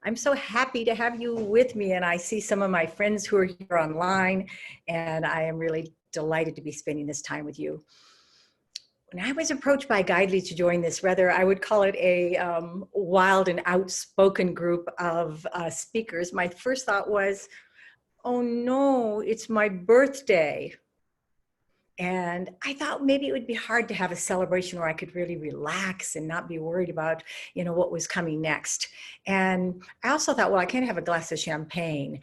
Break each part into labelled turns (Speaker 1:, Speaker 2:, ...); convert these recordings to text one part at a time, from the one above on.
Speaker 1: I'm so happy to have you with me, and I see some of my friends who are here online, and I am really delighted to be spending this time with you. When I was approached by Guidely to join this, rather, I would call it a wild and outspoken group of speakers, my first thought was, oh no, it's my birthday. And I thought maybe it would be hard to have a celebration where I could really relax and not be worried about, what was coming next. And I also thought, well, I can't have a glass of champagne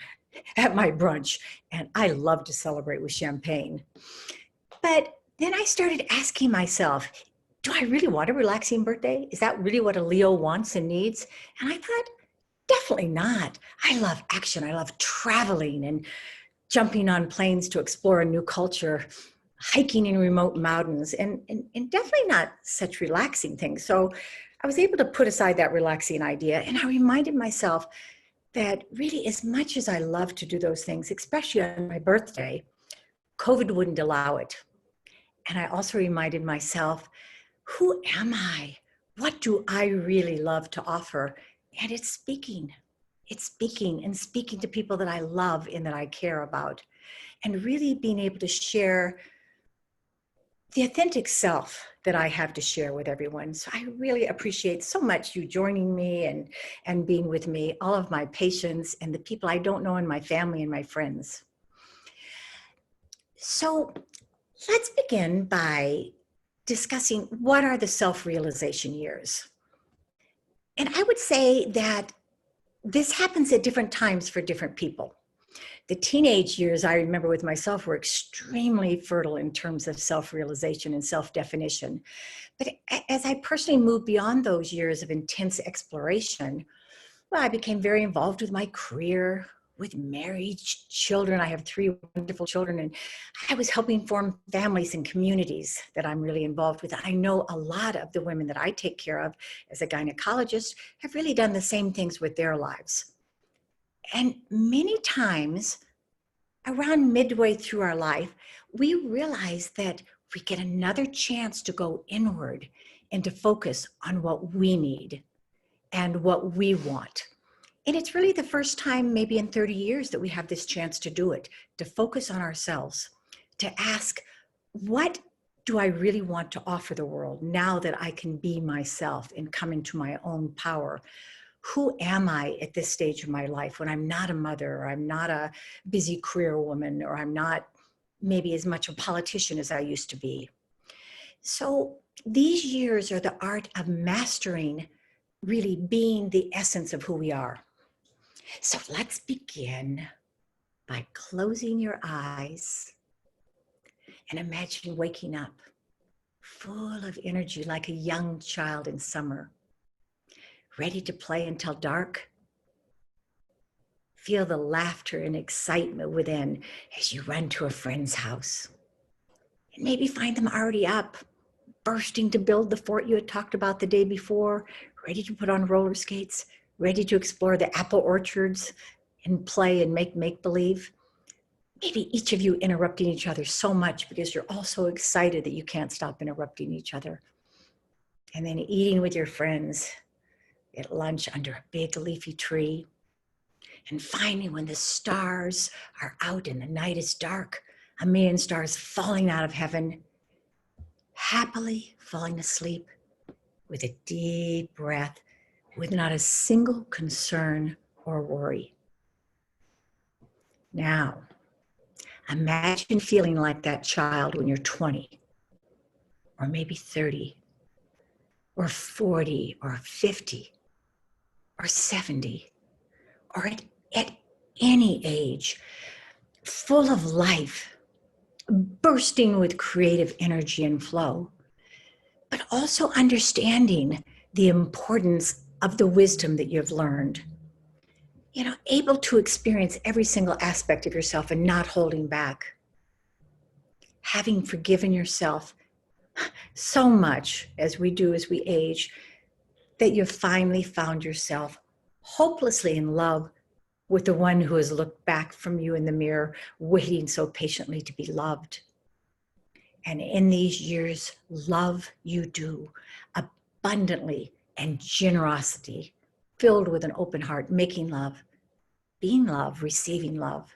Speaker 1: at my brunch. And I love to celebrate with champagne. But then I started asking myself, do I really want a relaxing birthday? Is that really what a Leo wants and needs? And I thought, definitely not. I love action. I love traveling and jumping on planes to explore a new culture, hiking in remote mountains, and definitely not such relaxing things. So I was able to put aside that relaxing idea, and I reminded myself that really, as much as I love to do those things, especially on my birthday, COVID wouldn't allow it. And I also reminded myself, who am I? What do I really love to offer? And it's speaking. It's speaking and speaking to people that I love and that I care about, and really being able to share the authentic self that I have to share with everyone. So I really appreciate so much you joining me and being with me, all of my patients and the people I don't know in my family and my friends. So let's begin by discussing what are the self-realization years. And I would say that this happens at different times for different people. The teenage years, I remember with myself, were extremely fertile in terms of self-realization and self-definition. But as I personally moved beyond those years of intense exploration, well, I became very involved with my career, with marriage, children. I have 3 wonderful children, and I was helping form families and communities that I'm really involved with. I know a lot of the women that I take care of as a gynecologist have really done the same things with their lives. And many times around midway through our life, we realize that we get another chance to go inward and to focus on what we need and what we want. And it's really the first time maybe in 30 years that we have this chance to do it, to focus on ourselves, to ask, what do I really want to offer the world now that I can be myself and come into my own power? Who am I at this stage of my life when I'm not a mother, or I'm not a busy career woman, or I'm not maybe as much a politician as I used to be? So these years are the art of mastering really being the essence of who we are. So let's begin by closing your eyes and imagine waking up full of energy like a young child in summer, ready to play until dark. Feel the laughter and excitement within as you run to a friend's house. And maybe find them already up, bursting to build the fort you had talked about the day before, ready to put on roller skates, ready to explore the apple orchards and play and make make-believe. Maybe each of you interrupting each other so much because you're all so excited that you can't stop interrupting each other. And then eating with your friends at lunch under a big leafy tree, and finally when the stars are out and the night is dark, a million stars falling out of heaven, happily falling asleep with a deep breath, with not a single concern or worry. Now, imagine feeling like that child when you're 20, or maybe 30, or 40, or 50, or 70, or at any age, full of life, bursting with creative energy and flow, but also understanding the importance of the wisdom that you've learned. Able to experience every single aspect of yourself and not holding back. Having forgiven yourself so much as we do as we age, that you've finally found yourself hopelessly in love with the one who has looked back from you in the mirror, waiting so patiently to be loved. And in these years, love you do abundantly and generosity filled with an open heart, making love, being love, receiving love.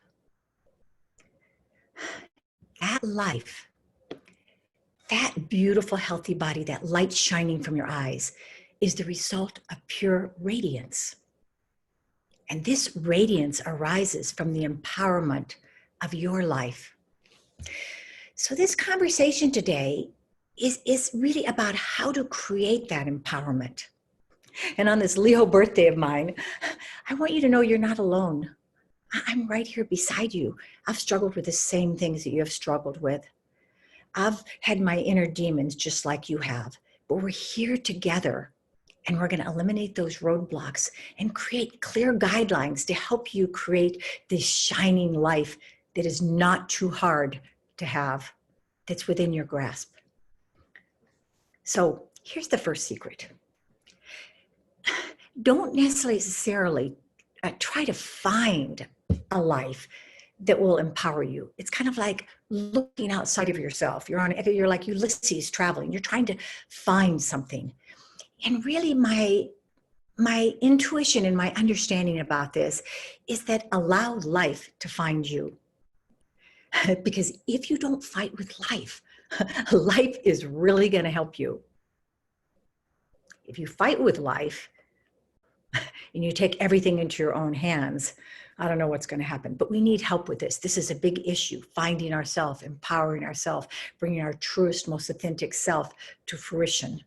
Speaker 1: That life, that beautiful, healthy body, that light shining from your eyes is the result of pure radiance. And this radiance arises from the empowerment of your life. So this conversation today is really about how to create that empowerment. And on this Leo birthday of mine, I want you to know you're not alone. I'm right here beside you. I've struggled with the same things that you have struggled with. I've had my inner demons just like you have, but we're here together and we're going to eliminate those roadblocks and create clear guidelines to help you create this shining life that is not too hard to have, that's within your grasp. So here's the first secret. Don't necessarily try to find a life that will empower you. It's kind of like looking outside of yourself. You're like Ulysses traveling. You're trying to find something. And really my intuition and my understanding about this is that allow life to find you. Because if you don't fight with life, life is really going to help you. If you fight with life and you take everything into your own hands, I don't know what's going to happen, but we need help with this. This is a big issue, finding ourselves, empowering ourselves, bringing our truest, most authentic self to fruition.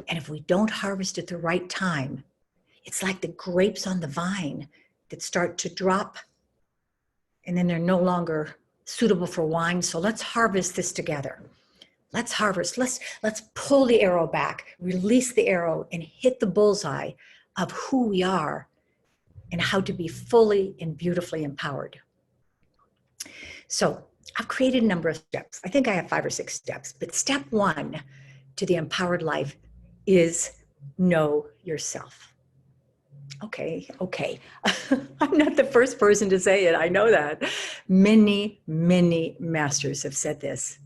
Speaker 1: And if we don't harvest at the right time, it's like the grapes on the vine that start to drop and then they're no longer suitable for wine. So let's harvest this together. Let's harvest. Let's pull the arrow back, release the arrow, and hit the bullseye of who we are and how to be fully and beautifully empowered. So I've created a number of steps. I think I have 5 or 6 steps, but step 1 to the empowered life is know yourself. Okay. I'm not the first person to say it. I know that. Many, many masters have said this,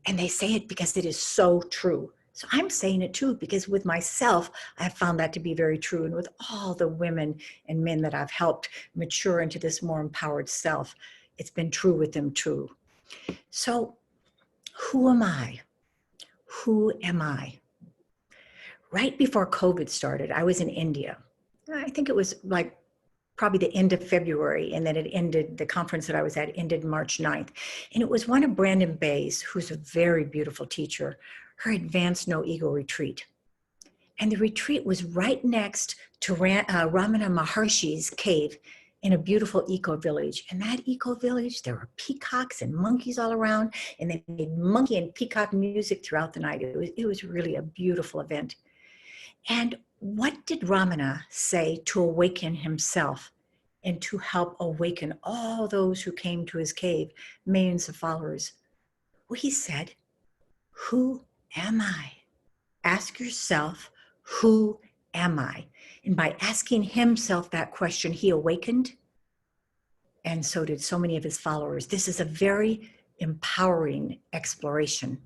Speaker 1: and they say it because it is so true. So I'm saying it too, because with myself, I've found that to be very true. And with all the women and men that I've helped mature into this more empowered self, it's been true with them too. So who am I? Who am I? Right before COVID started, I was in India. I think it was like probably the end of February, and then it ended, the conference that I was at ended March 9th. And it was one of Brandon Bay's, who's a very beautiful teacher, her Advanced No Ego retreat. And the retreat was right next to Ramana Maharshi's cave in a beautiful eco-village. And that eco-village, there were peacocks and monkeys all around, and they made monkey and peacock music throughout the night. It was really a beautiful event. And what did Ramana say to awaken himself and to help awaken all those who came to his cave, millions of followers? Well, he said, who am I? Ask yourself, who am I? And by asking himself that question, he awakened, and so did so many of his followers. This is a very empowering exploration.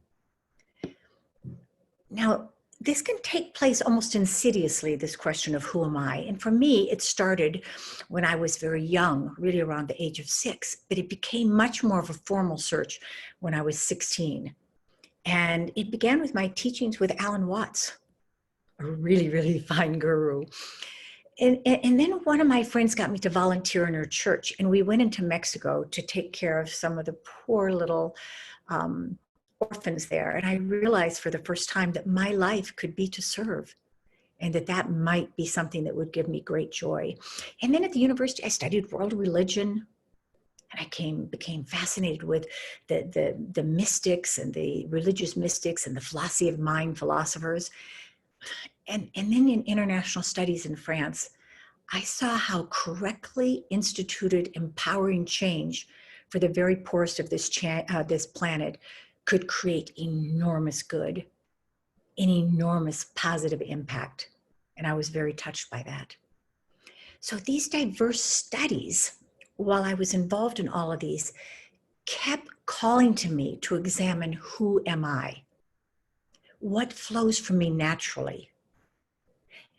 Speaker 1: Now, this can take place almost insidiously, this question of who am I? And for me, it started when I was very young, really around the age of 6, but it became much more of a formal search when I was 16. And it began with my teachings with Alan Watts, a really, really fine guru. And then one of my friends got me to volunteer in her church, and we went into Mexico to take care of some of the poor little orphans there. And I realized for the first time that my life could be to serve, and that might be something that would give me great joy. And then at the university, I studied world religion, and I became fascinated with the mystics and the religious mystics and the philosophy of mind philosophers. And then in international studies in France, I saw how correctly instituted empowering change for the very poorest of this planet could create enormous good, an enormous positive impact. And I was very touched by that. So these diverse studies, while I was involved in all of these, kept calling to me to examine who am I? What flows from me naturally?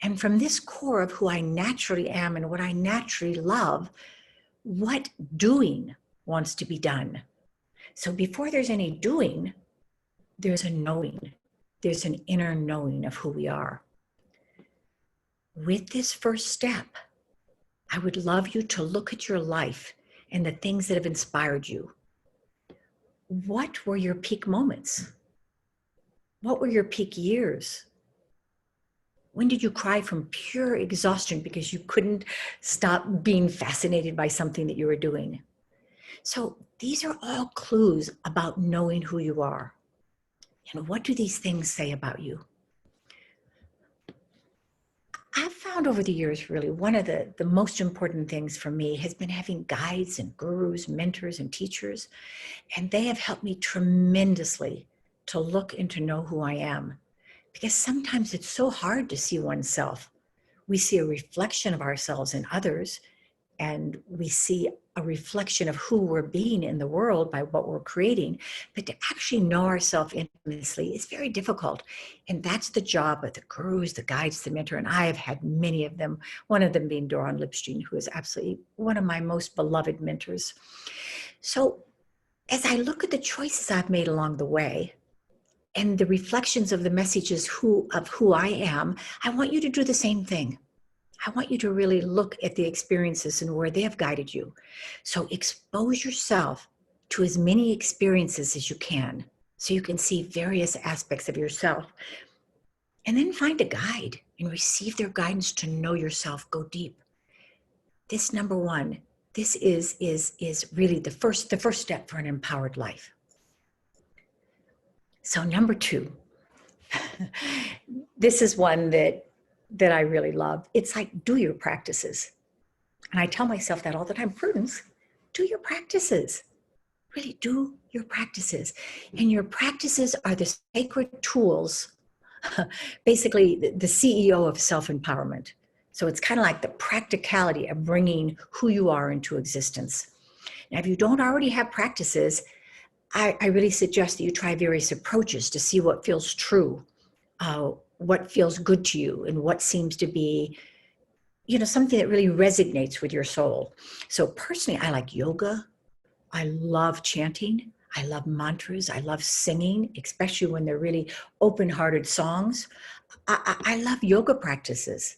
Speaker 1: And from this core of who I naturally am and what I naturally love, what doing wants to be done. So before there's any doing, there's a knowing. There's an inner knowing of who we are. With this first step, I would love you to look at your life and the things that have inspired you. What were your peak moments? What were your peak years? When did you cry from pure exhaustion because you couldn't stop being fascinated by something that you were doing? So these are all clues about knowing who you are. And what do these things say about you? I've found over the years, really, one of the most important things for me has been having guides and gurus, mentors and teachers. And they have helped me tremendously to look and to know who I am. Because sometimes it's so hard to see oneself. We see a reflection of ourselves in others, and we see a reflection of who we're being in the world by what we're creating. But to actually know ourselves intimately is very difficult. And that's the job of the gurus, the guides, the mentor. And I have had many of them, one of them being Doron Lipstein, who is absolutely one of my most beloved mentors. So as I look at the choices I've made along the way, and the reflections of the messages of who I am, I want you to do the same thing. I want you to really look at the experiences and where they have guided you. So expose yourself to as many experiences as you can so you can see various aspects of yourself. And then find a guide and receive their guidance to know yourself, go deep. This number one, this is really the first step for an empowered life. So number two, this is one that I really love. It's like, do your practices. And I tell myself that all the time. Prudence, do your practices. Really do your practices. And your practices are the sacred tools, basically the CEO of self-empowerment. So it's kind of like the practicality of bringing who you are into existence. Now, if you don't already have practices, I really suggest that you try various approaches to see what feels true, what feels good to you, and what seems to be, something that really resonates with your soul. So personally, I like yoga. I love chanting. I love mantras. I love singing, especially when they're really open-hearted songs. I love yoga practices.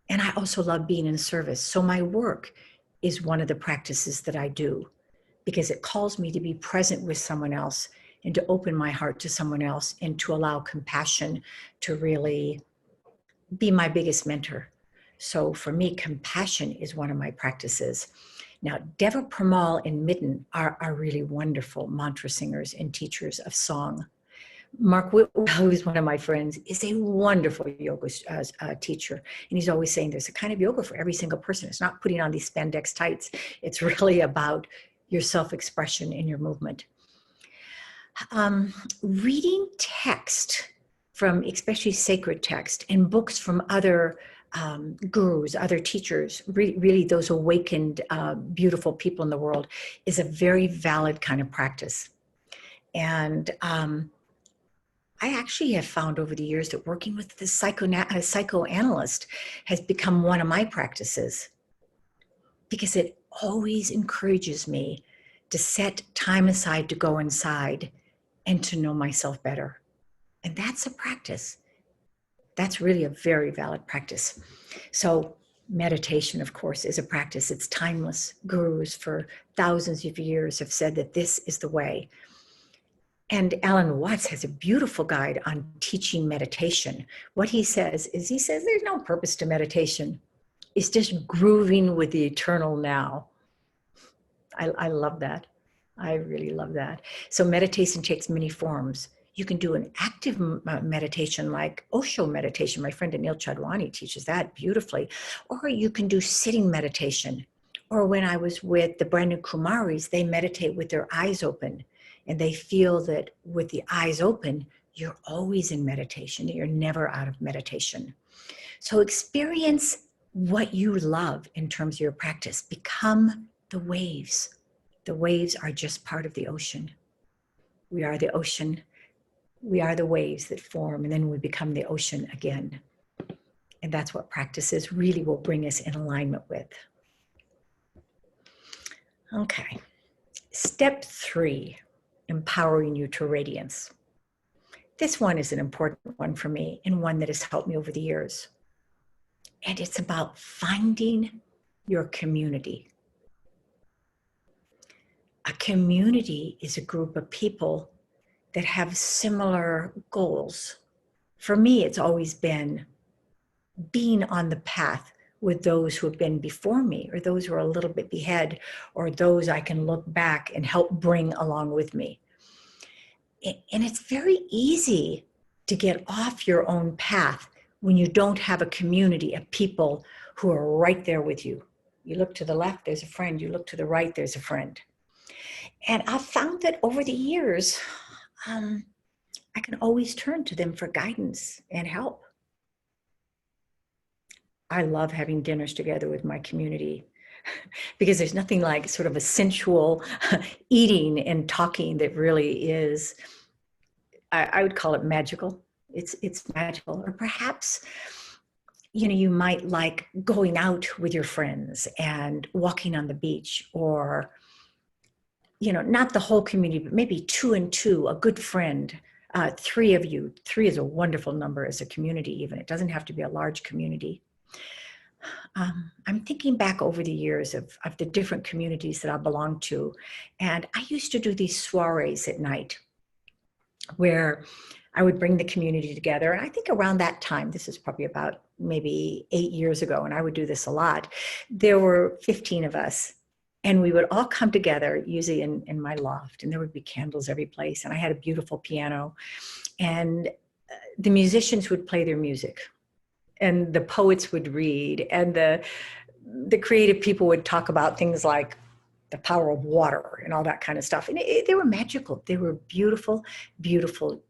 Speaker 1: And I also love being in service. So my work is one of the practices that I do, because it calls me to be present with someone else and to open my heart to someone else and to allow compassion to really be my biggest mentor. So for me, compassion is one of my practices. Now, Deva Premal and Mitten are really wonderful mantra singers and teachers of song. Mark Whitwell, who's one of my friends, is a wonderful yoga teacher. And he's always saying there's a kind of yoga for every single person. It's not putting on these spandex tights. It's really about your self-expression in your movement. Reading text from, especially sacred text, and books from other gurus, other teachers, really those awakened, beautiful people in the world, is a very valid kind of practice. And I actually have found over the years that working with the psychoanalyst has become one of my practices, because it always encourages me to set time aside to go inside and to know myself better. And that's a practice. That's really a very valid practice. So meditation, of course, is a practice. It's timeless. Gurus for thousands of years have said that this is the way. And Alan Watts has a beautiful guide on teaching meditation. What he says is, there's no purpose to meditation. It's just grooving with the eternal now. I love that. I really love that. So meditation takes many forms. You can do an active meditation like Osho meditation. My friend Anil Chadwani teaches that beautifully. Or you can do sitting meditation. Or when I was with the Brandon Kumaris, they meditate with their eyes open. And they feel that with the eyes open, you're always in meditation, that you're never out of meditation. So experience what you love in terms of your practice. Become the waves. The waves are just part of the ocean. We are the ocean. We are the waves that form, and then we become the ocean again. And that's what practices really will bring us in alignment with. Okay. Step 3, empowering you to radiance. This one is an important one for me and one that has helped me over the years. And it's about finding your community. A community is a group of people that have similar goals. For me, it's always been being on the path with those who have been before me, or those who are a little bit ahead, or those I can look back and help bring along with me. And it's very easy to get off your own path when you don't have a community of people who are right there with you. You look to the left, there's a friend. You look to the right, there's a friend. And I've found that over the years, I can always turn to them for guidance and help. I love having dinners together with my community because there's nothing like sort of a sensual eating and talking that really is, I would call it magical. It's magical. Or perhaps, you might like going out with your friends and walking on the beach, or, not the whole community, but maybe 2 and 2, a good friend, 3 of you. 3 is a wonderful number as a community, even. It doesn't have to be a large community. I'm thinking back over the years of the different communities that I belong to. And I used to do these soirees at night where I would bring the community together. And I think around that time, this is probably about maybe 8 years ago, and I would do this a lot, there were 15 of us. And we would all come together, usually in my loft, and there would be candles every place. And I had a beautiful piano. And the musicians would play their music. And the poets would read, and the creative people would talk about things like the power of water and all that kind of stuff. And they were magical. They were beautiful, beautiful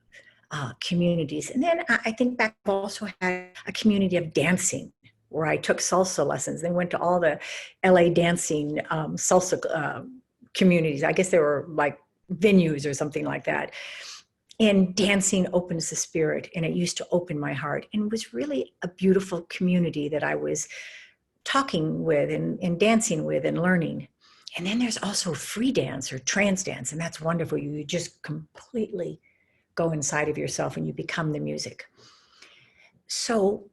Speaker 1: communities. And then I think back, I've also had a community of dancing where I took salsa lessons. They went to all the LA dancing salsa communities. I guess they were like venues or something like that. And dancing opens the spirit, and it used to open my heart, and was really a beautiful community that I was talking with and dancing with and learning. And then there's also free dance or trance dance, and that's wonderful. You just completely go inside of yourself and you become the music. So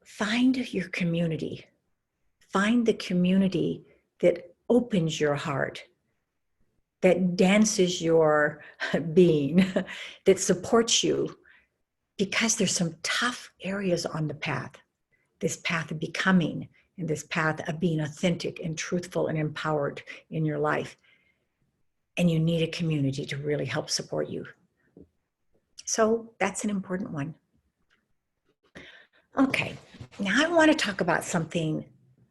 Speaker 1: find your community. Find the community that opens your heart, that dances your being, that supports you, because there's some tough areas on the path, this path of becoming, and this path of being authentic and truthful and empowered in your life. And you need a community to really help support you. So that's an important one. Okay, now I want to talk about something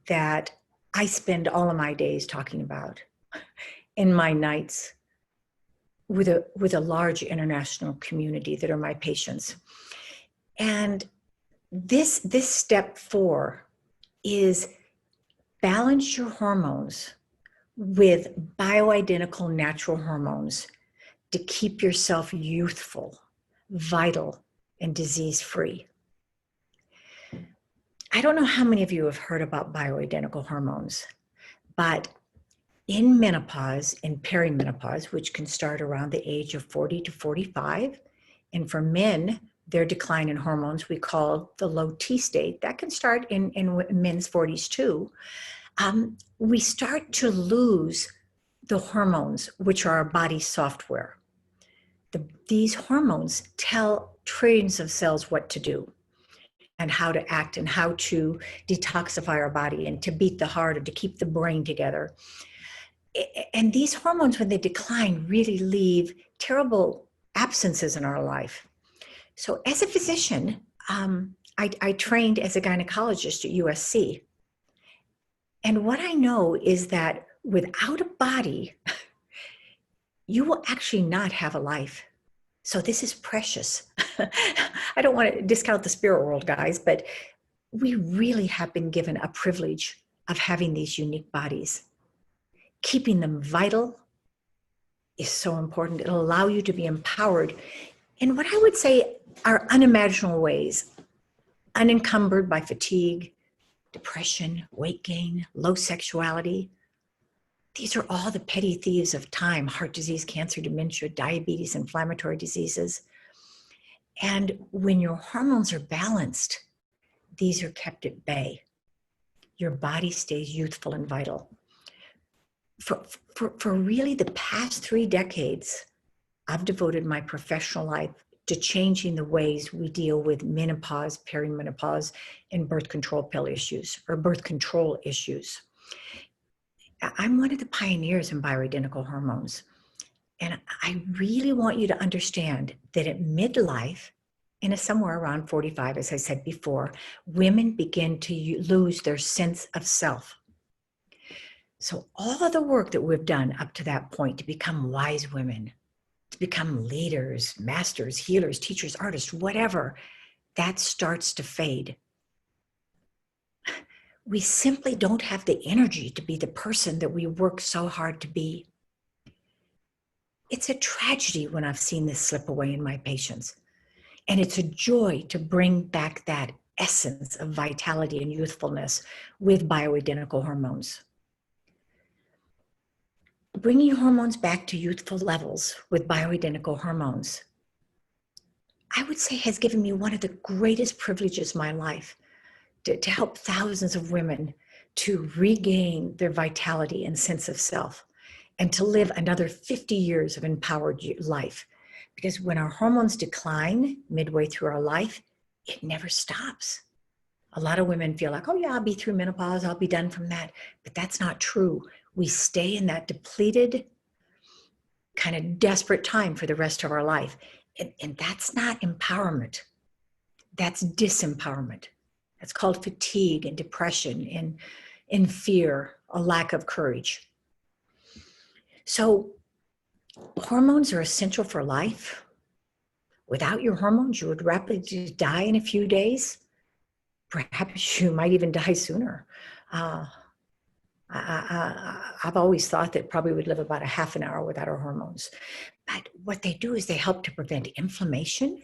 Speaker 1: that I spend all of my days talking about in my nights with a large international community that are my patients. And this step 4 is balance your hormones with bioidentical natural hormones to keep yourself youthful, vital, and disease-free. I don't know how many of you have heard about bioidentical hormones, but in menopause and perimenopause, which can start around the age of 40 to 45, and for men, their decline in hormones we call the low T state, that can start in men's 40s too. We start to lose the hormones, which are our body's software. These hormones tell trillions of cells what to do and how to act and how to detoxify our body and to beat the heart and to keep the brain together. And these hormones, when they decline, really leave terrible absences in our life. So as a physician, I trained as a gynecologist at USC. And what I know is that without a body, you will actually not have a life. So this is precious. I don't want to discount the spirit world, guys, but we really have been given a privilege of having these unique bodies. Keeping them vital is so important. It'll allow you to be empowered in what I would say are unimaginable ways. unencumbered by fatigue, depression, weight gain, low sexuality. These are all the petty thieves of time: heart disease, cancer, dementia, diabetes, inflammatory diseases. And when your hormones are balanced, these are kept at bay. Your body stays youthful and vital. For really the past 3 decades, I've devoted my professional life to changing the ways we deal with menopause, perimenopause, and birth control pill issues or birth control issues. I'm one of the pioneers in bioidentical hormones. And I really want you to understand that at midlife, and somewhere around 45, as I said before, women begin to lose their sense of self. So all of the work that we've done up to that point to become wise women, to become leaders, masters, healers, teachers, artists, whatever, that starts to fade. We simply don't have the energy to be the person that we work so hard to be. It's a tragedy when I've seen this slip away in my patients. And it's a joy to bring back that essence of vitality and youthfulness with bioidentical hormones. Bringing hormones back to youthful levels with bioidentical hormones, I would say, has given me one of the greatest privileges of my life to help thousands of women to regain their vitality and sense of self and to live another 50 years of empowered life. Because when our hormones decline midway through our life, it never stops. A lot of women feel like, oh yeah, I'll be through menopause, I'll be done from that. But that's not true. We stay in that depleted, kind of desperate time for the rest of our life. And that's not empowerment. That's disempowerment. That's called fatigue and depression and fear, a lack of courage. So hormones are essential for life. Without your hormones, you would rapidly die in a few days. Perhaps you might even die sooner. I've always thought that probably would live about a half an hour without our hormones. But what they do is they help to prevent inflammation,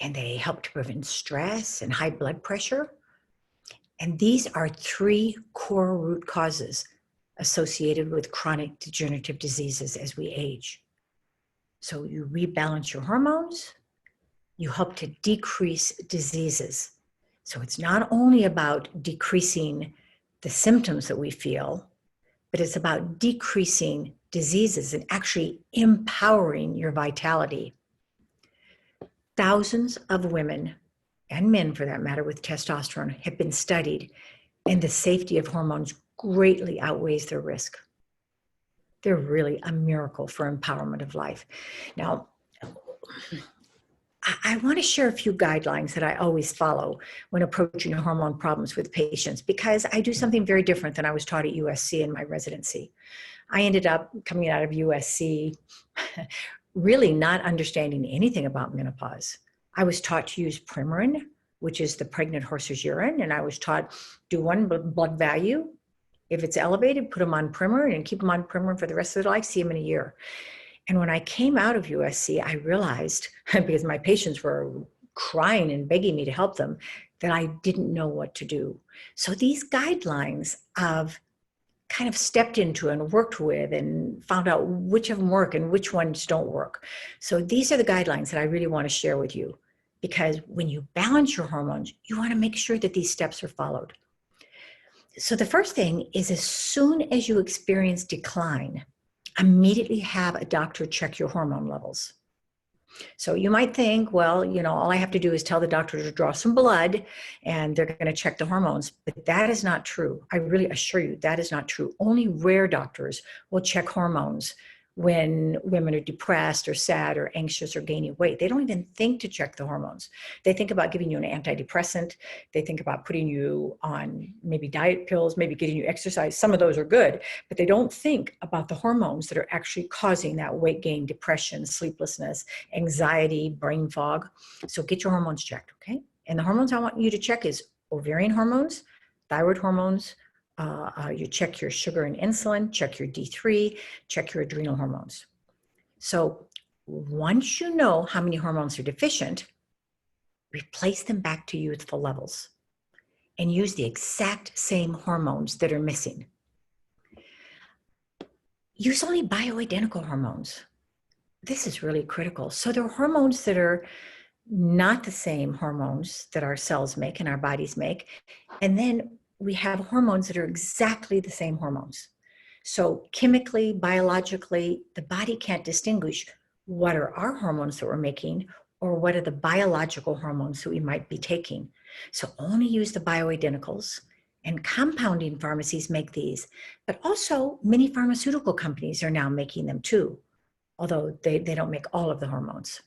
Speaker 1: and they help to prevent stress and high blood pressure. And these are 3 core root causes associated with chronic degenerative diseases as we age. So you rebalance your hormones, you help to decrease diseases. So it's not only about decreasing the symptoms that we feel, but it's about decreasing diseases and actually empowering your vitality. Thousands of women and men, for that matter, with testosterone have been studied, and the safety of hormones greatly outweighs their risk. They're really a miracle for empowerment of life. Now, I want to share a few guidelines that I always follow when approaching hormone problems with patients, because I do something very different than I was taught at USC in my residency. I ended up coming out of USC really not understanding anything about menopause. I was taught to use Premarin, which is the pregnant horse's urine, and I was taught do one blood value. If it's elevated, put them on Premarin and keep them on Premarin for the rest of their life, see them in a year. And when I came out of USC, I realized, because my patients were crying and begging me to help them, that I didn't know what to do. So these guidelines I've kind of stepped into and worked with and found out which of them work and which ones don't work. So these are the guidelines that I really want to share with you, because when you balance your hormones, you want to make sure that these steps are followed. So the first thing is, as soon as you experience decline, immediately have a doctor check your hormone levels. So you might think, well, all I have to do is tell the doctor to draw some blood and they're going to check the hormones. But that is not true. I really assure you that is not true. Only rare doctors will check hormones when women are depressed or sad or anxious or gaining weight. They don't even think to check the hormones. They think about giving you an antidepressant. They think about putting you on maybe diet pills, maybe getting you exercise. Some of those are good, but they don't think about the hormones that are actually causing that weight gain, depression, sleeplessness, anxiety, brain fog. So get your hormones checked, okay? And the hormones I want you to check is ovarian hormones, thyroid hormones. You check your sugar and insulin, check your D3, check your adrenal hormones. So once you know how many hormones are deficient, replace them back to youthful levels, and use the exact same hormones that are missing. Use only bioidentical hormones. This is really critical. So there are hormones that are not the same hormones that our cells make and our bodies make. And then we have hormones that are exactly the same hormones. So chemically, biologically, the body can't distinguish what are our hormones that we're making or what are the biological hormones that we might be taking. So only use the bioidenticals, and compounding pharmacies make these, but also many pharmaceutical companies are now making them too, although they don't make all of the hormones.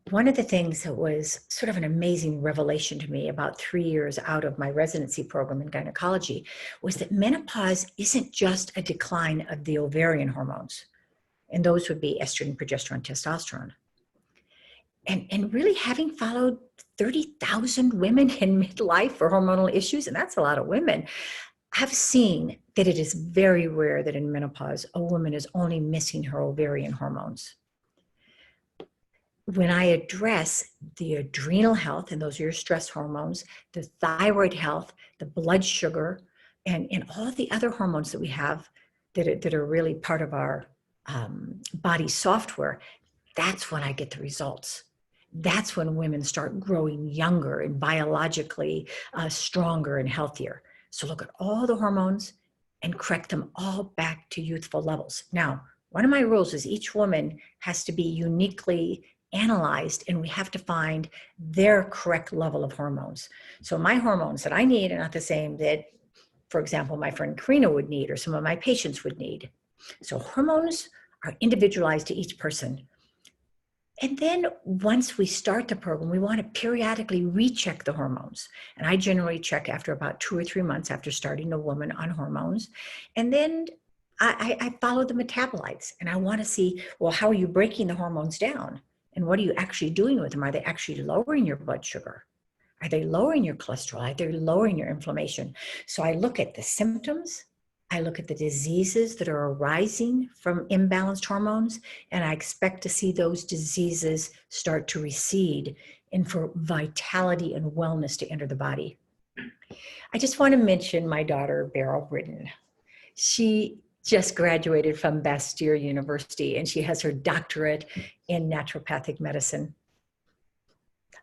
Speaker 1: One of the things that was sort of an amazing revelation to me about 3 years out of my residency program in gynecology was that menopause isn't just a decline of the ovarian hormones, and those would be estrogen, progesterone, testosterone. And really having followed 30,000 women in midlife for hormonal issues, and that's a lot of women, I've seen that it is very rare that in menopause, a woman is only missing her ovarian hormones. When I address the adrenal health, and those are your stress hormones, the thyroid health, the blood sugar, and all the other hormones that we have that are really part of our body software, that's when I get the results. That's when women start growing younger and biologically stronger and healthier. So look at all the hormones and correct them all back to youthful levels. Now, one of my rules is each woman has to be uniquely analyzed, and we have to find their correct level of hormones. So my hormones that I need are not the same that, for example, my friend Karina would need or some of my patients would need. So hormones are individualized to each person. And then once we start the program, we want to periodically recheck the hormones. And I generally check after about 2 or 3 months after starting a woman on hormones. And then I follow the metabolites, and I want to see, well, how are you breaking the hormones down? And what are you actually doing with them? Are they actually lowering your blood sugar? Are they lowering your cholesterol? Are they lowering your inflammation? So I look at the symptoms. I look at the diseases that are arising from imbalanced hormones, and I expect to see those diseases start to recede and for vitality and wellness to enter the body. I just want to mention my daughter, Beryl Britton. She just graduated from Bastyr University, and she has her doctorate in naturopathic medicine.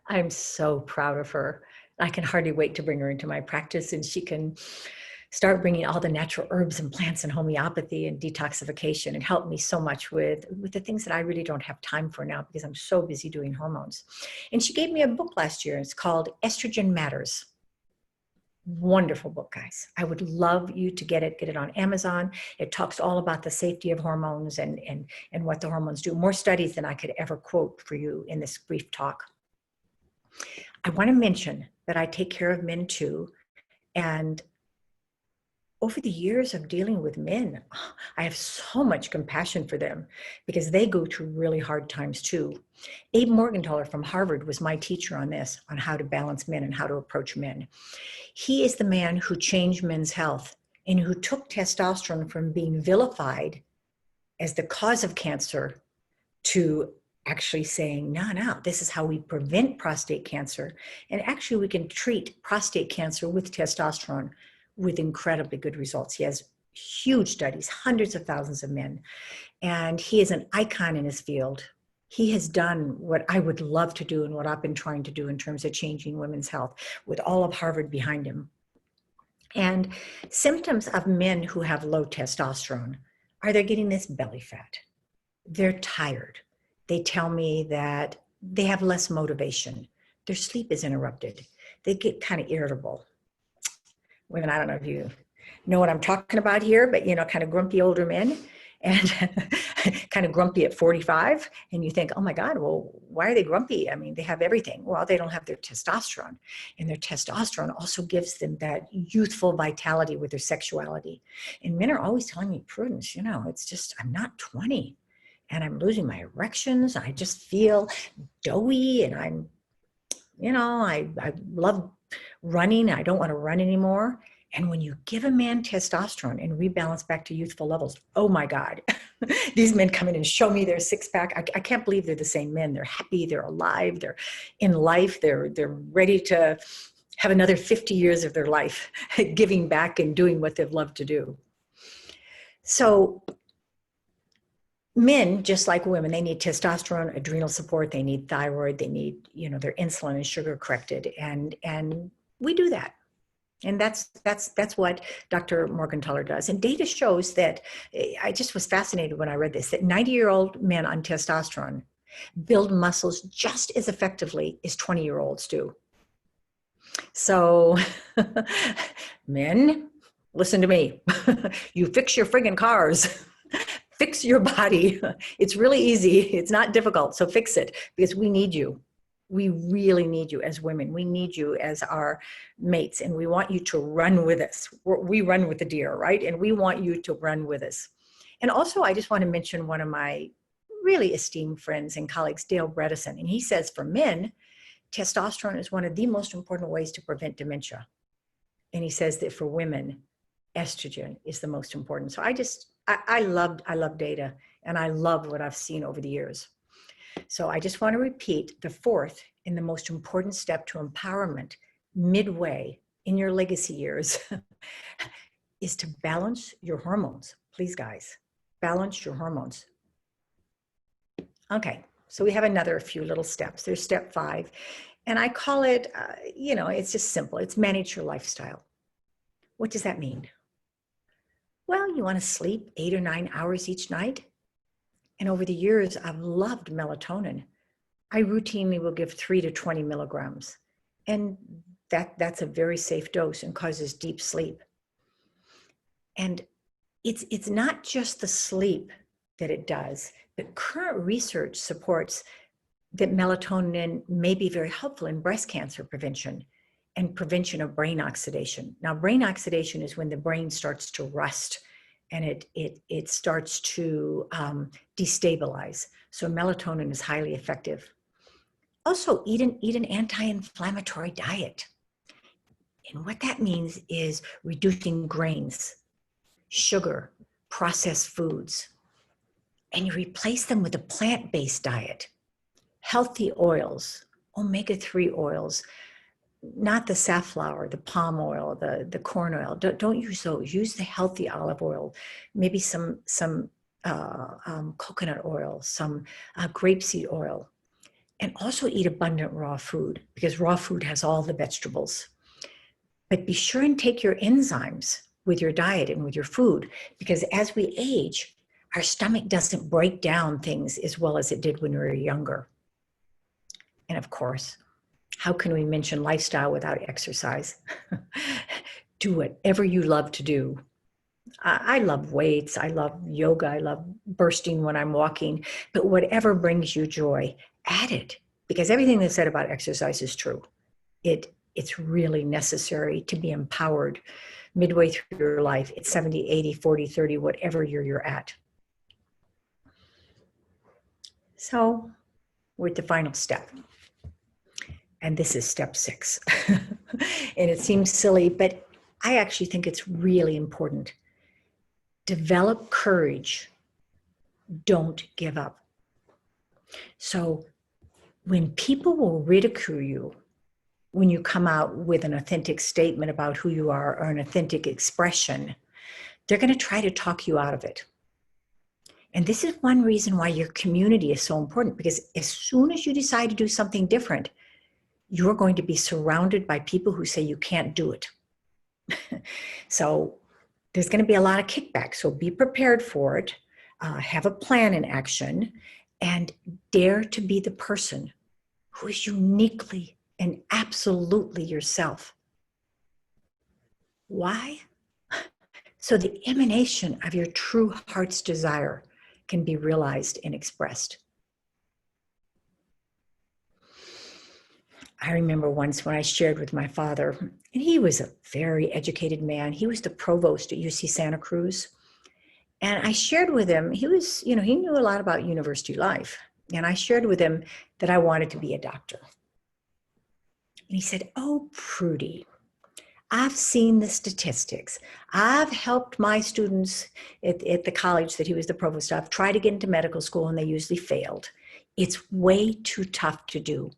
Speaker 1: I'm so proud of her. I can hardly wait to bring her into my practice, and she can start bringing all the natural herbs and plants and homeopathy and detoxification and help me so much with the things that I really don't have time for now because I'm so busy doing hormones. And she gave me a book last year. It's called Estrogen Matters. Wonderful book, guys. I would love you to get it on Amazon. It talks all about the safety of hormones and what the hormones do. More studies than I could ever quote for you in this brief talk. I want to mention that I take care of men too. And over the years of dealing with men, I have so much compassion for them because they go through really hard times too. Abe Morgenthaler from Harvard was my teacher on this, on how to balance men and how to approach men. He is the man who changed men's health and who took testosterone from being vilified as the cause of cancer to actually saying, no, this is how we prevent prostate cancer. And actually we can treat prostate cancer with testosterone with incredibly good results. He has huge studies, hundreds of thousands of men, and he is an icon in his field. He has done what I would love to do and what I've been trying to do in terms of changing women's health with all of Harvard behind him. And symptoms of men who have low testosterone are they're getting this belly fat. They're tired. They tell me that they have less motivation. Their sleep is interrupted. They get kind of irritable. Women, I don't know if you know what I'm talking about here, but, kind of grumpy older men and kind of grumpy at 45. And you think, oh my God, well, why are they grumpy? I mean, they have everything. Well, they don't have their testosterone, and their testosterone also gives them that youthful vitality with their sexuality. And men are always telling me, Prudence, it's just, I'm not 20 and I'm losing my erections. I just feel doughy and I'm, I love running. I don't want to run anymore. And when you give a man testosterone and rebalance back to youthful levels, oh my God, these men come in and show me their six pack. I can't believe they're the same men. They're happy, they're alive, they're in life, they're ready to have another 50 years of their life giving back and doing what they've loved to do. So men, just like women, they need testosterone, adrenal support, they need thyroid, they need, their insulin and sugar corrected. And we do that. And that's what Dr. Morgenthaler does. And data shows that, I just was fascinated when I read this, that 90-year-old men on testosterone build muscles just as effectively as 20-year-olds do. So men, listen to me. You fix your friggin' cars. Fix your body. It's really easy. It's not difficult. So fix it, because we need you. We really need you as women. We need you as our mates, and we want you to run with us. We run with the deer, right? And we want you to run with us. And also, I just want to mention one of my really esteemed friends and colleagues, Dale Bredesen. And he says for men, testosterone is one of the most important ways to prevent dementia. And he says that for women, estrogen is the most important. So I love data, and I love what I've seen over the years. So I just want to repeat, the fourth and the most important step to empowerment midway in your legacy years is to balance your hormones. Please, guys, balance your hormones. Okay, so we have another few little steps. There's step 5, and I call it, it's just simple. It's manage your lifestyle. What does that mean? Well, you want to sleep 8 or 9 hours each night. And over the years, I've loved melatonin. I routinely will give 3 to 20 milligrams. And that's a very safe dose and causes deep sleep. And it's not just the sleep that it does, but current research supports that melatonin may be very helpful in breast cancer prevention and prevention of brain oxidation. Now, brain oxidation is when the brain starts to rust and it starts to destabilize. So melatonin is highly effective. Also, eat an anti-inflammatory diet. And what that means is reducing grains, sugar, processed foods, and you replace them with a plant-based diet, healthy oils, omega-3 oils, not the safflower, the palm oil, the corn oil. Don't use those. Use the healthy olive oil, maybe some coconut oil, some grapeseed oil, and also eat abundant raw food, because raw food has all the vegetables. But be sure and take your enzymes with your diet and with your food, because as we age, our stomach doesn't break down things as well as it did when we were younger. And of course, how can we mention lifestyle without exercise? Do whatever you love to do. I love weights. I love yoga. I love bursting when I'm walking. But whatever brings you joy, add it. Because everything that's said about exercise is true. It's really necessary to be empowered midway through your life. It's 70, 80, 40, 30, whatever year you're at. So we're at the final step. And this is step 6. And it seems silly, but I actually think it's really important. Develop courage. Don't give up. So when people will ridicule you, when you come out with an authentic statement about who you are or an authentic expression, they're going to try to talk you out of it. And this is one reason why your community is so important, because as soon as you decide to do something different, you're going to be surrounded by people who say you can't do it. So there's going to be a lot of kickback. So be prepared for it. Have a plan in action, and dare to be the person who is uniquely and absolutely yourself. Why? So the emanation of your true heart's desire can be realized and expressed. I remember once when I shared with my father, and he was a very educated man. He was the provost at UC Santa Cruz. And I shared with him, he knew a lot about university life. And I shared with him that I wanted to be a doctor. And he said, "Oh, Prudy, I've seen the statistics. I've helped my students at the college that he was the provost of try to get into medical school, and they usually failed. It's way too tough to do.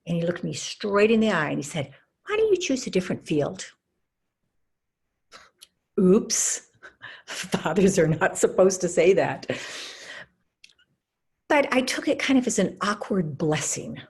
Speaker 1: And he looked me straight in the eye and he said, why don't you choose a different field? Oops, fathers are not supposed to say that. But I took it kind of as an awkward blessing.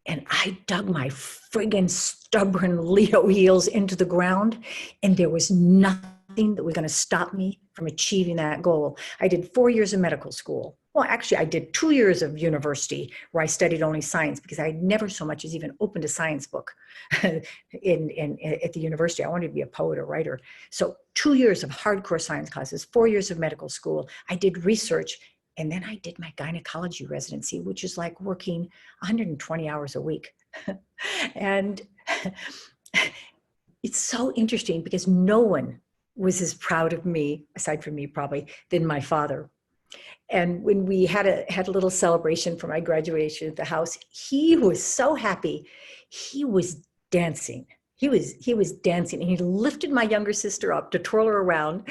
Speaker 1: And I dug my friggin' stubborn Leo heels into the ground, and there was nothing that was going to stop me from achieving that goal. I did 4 years of medical school. Well, actually, I did 2 years of university where I studied only science because I never so much as even opened a science book at the university. I wanted to be a poet or writer. So 2 years of hardcore science classes, 4 years of medical school. I did research, and then I did my gynecology residency, which is like working 120 hours a week. And it's so interesting because no one was as proud of me, aside from me probably, than my father. And when we had a little celebration for my graduation at the house, he was so happy. He was dancing. He was dancing, and he lifted my younger sister up to twirl her around.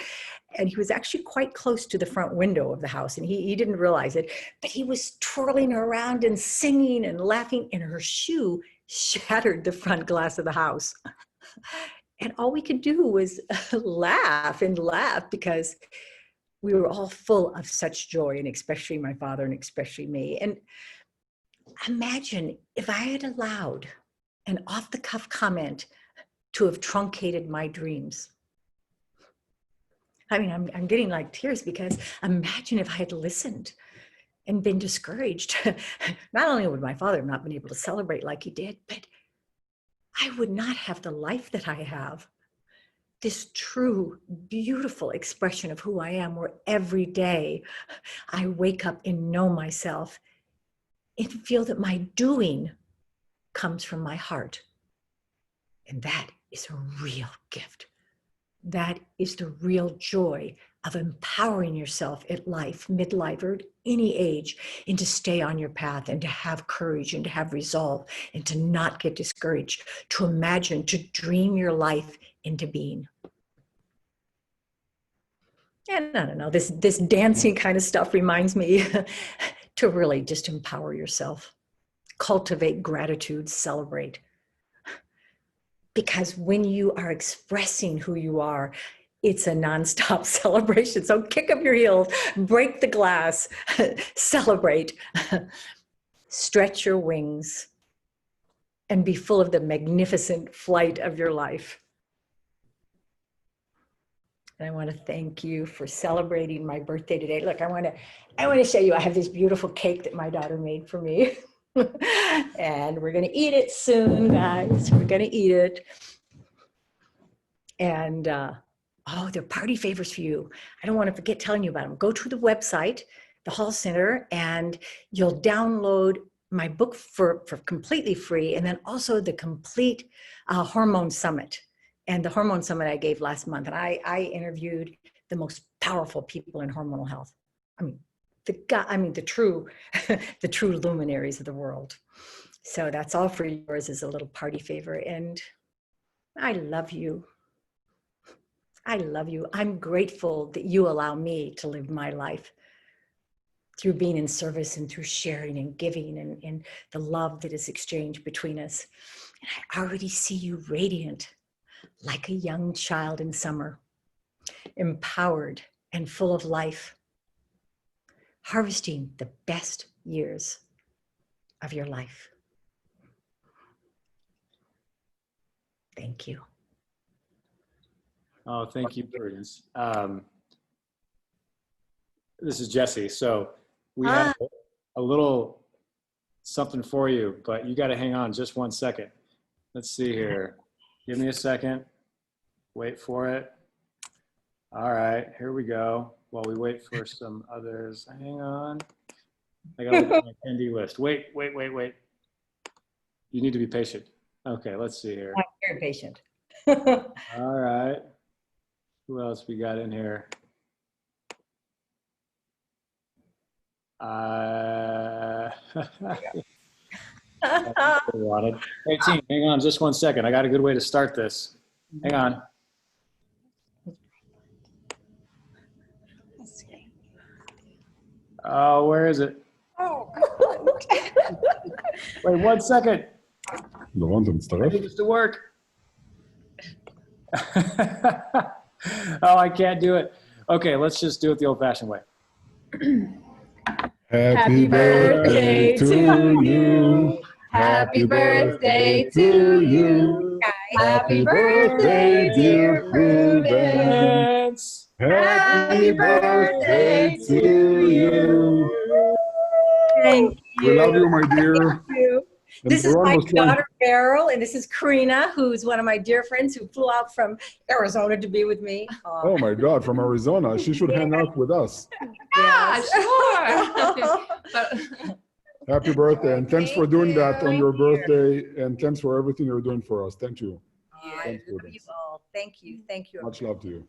Speaker 1: And he was actually quite close to the front window of the house, and he didn't realize it, but he was twirling her around and singing and laughing, and her shoe shattered the front glass of the house. And all we could do was laugh and laugh because we were all full of such joy, and especially my father and especially me. And imagine if I had allowed an off-the-cuff comment to have truncated my dreams. I mean, I'm getting like tears because imagine if I had listened and been discouraged. Not only would my father have not been able to celebrate like he did, but I would not have the life that I have. This true, beautiful expression of who I am, where every day I wake up and know myself and feel that my doing comes from my heart. And that is a real gift. That is the real joy of empowering yourself at life, midlife, or at any age, and to stay on your path and to have courage and to have resolve and to not get discouraged, to imagine, to dream your life into being. And I don't know, this dancing kind of stuff reminds me to really just empower yourself, cultivate gratitude, celebrate. Because when you are expressing who you are, it's a nonstop celebration. So kick up your heels, break the glass, celebrate, stretch your wings, and be full of the magnificent flight of your life. And I want to thank you for celebrating my birthday today. Look, I want to show you, I have this beautiful cake that my daughter made for me. And we're going to eat it soon, guys. We're going to eat it. And they're party favors for you. I don't want to forget telling you about them. Go to the website, the Hall Center, and you'll download my book for completely free, and then also the complete Hormone Summit. And the Hormone Summit I gave last month, and I interviewed the most powerful people in hormonal health. I mean, the true luminaries of the world. So that's all for yours as a little party favor. And I love you. I love you. I'm grateful that you allow me to live my life through being in service and through sharing and giving and the love that is exchanged between us. And I already see you radiant like a young child in summer, empowered and full of life, harvesting the best years of your life. Thank you.
Speaker 2: Oh, thank you, Prudence. This is Jesse. So we have a little something for you, but you got to hang on just 1 second. Let's see here. Give me a second. Wait for it. All right, here we go. While we wait for some others. Hang on. I got to look at my attendee list. Wait. You need to be patient. Okay, let's see here.
Speaker 1: I'm very patient.
Speaker 2: All right. Who else we got in here? Wanted. Hey, team, hang on just 1 second. I got a good way to start this. Hang on. Oh, where is it?
Speaker 1: Oh,
Speaker 2: Wait 1 second.
Speaker 3: لو انت
Speaker 2: I
Speaker 3: مستغرب
Speaker 2: need this to work. Oh, I can't do it. Okay, let's just do it the old-fashioned way.
Speaker 3: Happy birthday to you. Happy birthday to you. Happy birthday, dear Prudence. Happy birthday to you.
Speaker 1: thank you.
Speaker 3: We love you, my dear.
Speaker 1: Thank you.
Speaker 3: And
Speaker 1: This is
Speaker 3: Baron
Speaker 1: my
Speaker 3: was trying-
Speaker 1: daughter, Beryl, and this is Karina, who's one of my dear friends who flew out from Arizona to be with me.
Speaker 3: Oh my God, from Arizona. She should hang out with us.
Speaker 4: Yeah, sure. But
Speaker 3: Happy birthday, and thanks for
Speaker 1: Thank
Speaker 3: doing
Speaker 1: you.
Speaker 3: that on your
Speaker 1: Thank you.
Speaker 3: birthday, and thanks for everything you're doing for us. Thank you.
Speaker 1: I
Speaker 3: Thanks,
Speaker 1: love
Speaker 3: Prudence.
Speaker 1: you all. Thank you. Thank you.
Speaker 3: Much love to you.